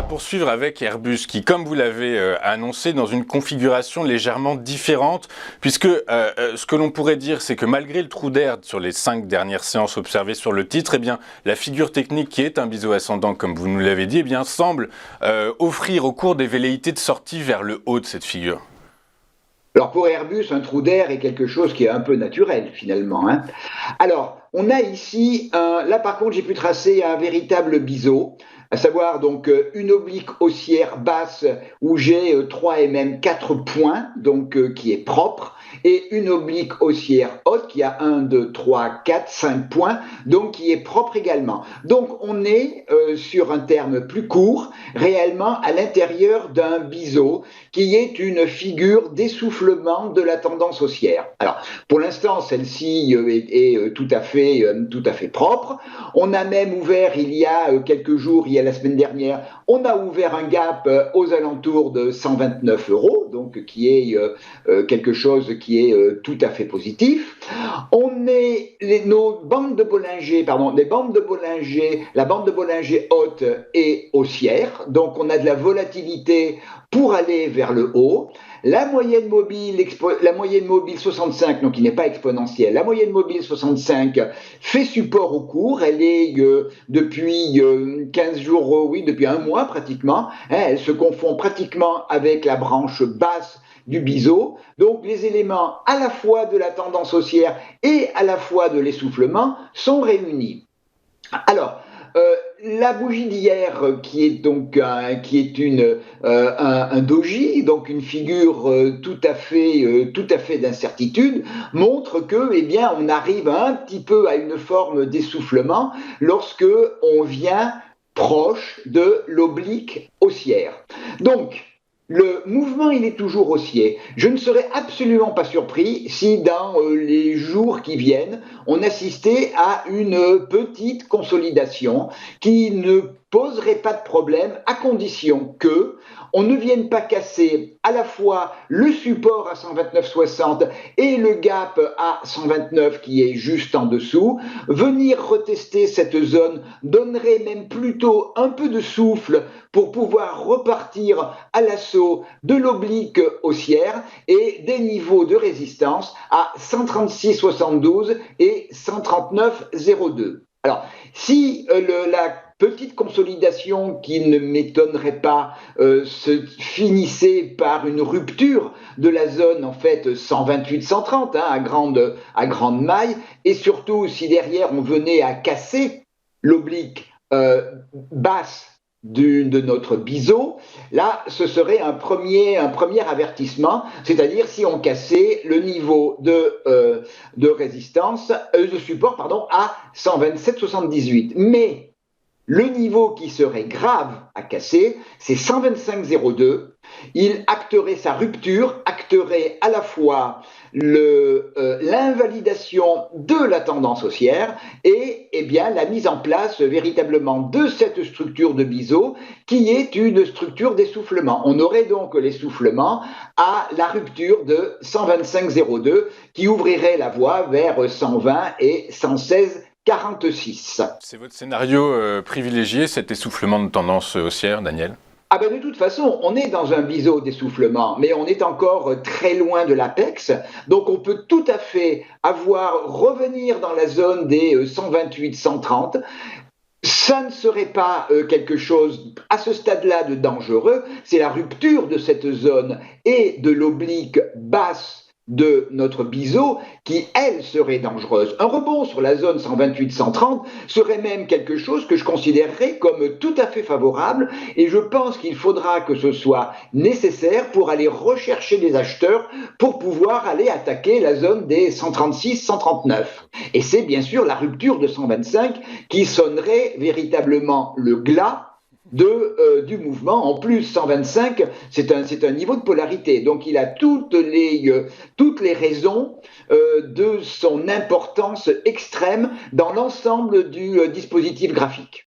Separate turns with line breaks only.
poursuivre avec Airbus qui, comme vous l'avez annoncé, dans une configuration légèrement différente, puisque ce que l'on pourrait dire, c'est que malgré le trou d'air sur les 5 dernières séances observées sur le titre, eh bien, la figure technique qui est un biseau ascendant, comme vous nous l'avez dit, eh bien, semble offrir au cours des velléités de sortie vers le haut de cette figure.
Alors pour Airbus, un trou d'air est quelque chose qui est un peu naturel finalement. Alors, on a ici, là par contre j'ai pu tracer un véritable biseau, à savoir donc une oblique haussière basse où j'ai 3 et même 4 points, donc qui est propre, et une oblique haussière haute qui a 1, 2, 3, 4, 5 points, donc qui est propre également. Donc on est sur un terme plus court, réellement à l'intérieur d'un biseau qui est une figure d'essoufflement de la tendance haussière. Alors pour l'instant celle-ci est tout à fait propre. On a même ouvert il y a quelques jours, il y a la semaine dernière, on a ouvert un gap aux alentours de 129 €, donc qui est quelque chose qui est tout à fait positif. Nos bandes de Bollinger, la bande de Bollinger haute et haussière, donc on a de la volatilité pour aller vers le haut. La moyenne mobile 65, donc qui n'est pas exponentielle, la moyenne mobile 65 fait support au cours, elle est depuis 15 jours, oui, depuis un mois pratiquement, elle se confond pratiquement avec la branche basse du biseau. Donc les éléments à la fois de la tendance haussière et à la fois de l'essoufflement sont réunis. Alors, la bougie d'hier, qui est un doji, donc une figure tout à fait d'incertitude, montre que, eh bien, on arrive un petit peu à une forme d'essoufflement lorsque on vient proche de l'oblique haussière. Donc, le mouvement, il est toujours haussier. Je ne serais absolument pas surpris si dans les jours qui viennent, on assistait à une petite consolidation qui ne poserait pas de problème à condition que on ne vienne pas casser à la fois le support à 129,60 et le gap à 129 qui est juste en dessous. Venir retester cette zone donnerait même plutôt un peu de souffle pour pouvoir repartir à l'assaut de l'oblique haussière et des niveaux de résistance à 136,72 et 139,02. Alors, si la petite consolidation qui ne m'étonnerait pas se finissait par une rupture de la zone en fait 128-130 à grande maille, et surtout si derrière on venait à casser l'oblique basse de notre biseau, là ce serait un premier avertissement, c'est-à-dire si on cassait le niveau de résistance, de support pardon, à 127,78. Mais le niveau qui serait grave à casser, c'est 125,02. Il acterait sa rupture, acterait à la fois l'invalidation de la tendance haussière et eh bien, la mise en place véritablement de cette structure de biseau qui est une structure d'essoufflement. On aurait donc l'essoufflement à la rupture de 125,02 qui ouvrirait la voie vers 120 et 116,46.
C'est votre scénario privilégié, cet essoufflement de tendance haussière, Daniel ?
Ah ben de toute façon, on est dans un biseau d'essoufflement, mais on est encore très loin de l'apex, donc on peut tout à fait revenir dans la zone des 128-130. Ça ne serait pas quelque chose à ce stade-là de dangereux, c'est la rupture de cette zone et de l'oblique basse de notre biseau qui, elle, serait dangereuse. Un rebond sur la zone 128-130 serait même quelque chose que je considérerais comme tout à fait favorable et je pense qu'il faudra que ce soit nécessaire pour aller rechercher des acheteurs pour pouvoir aller attaquer la zone des 136-139. Et c'est bien sûr la rupture de 125 qui sonnerait véritablement le glas du mouvement. En plus, 125, c'est un niveau de polarité. Donc, il a toutes les raisons de son importance extrême dans l'ensemble du dispositif graphique.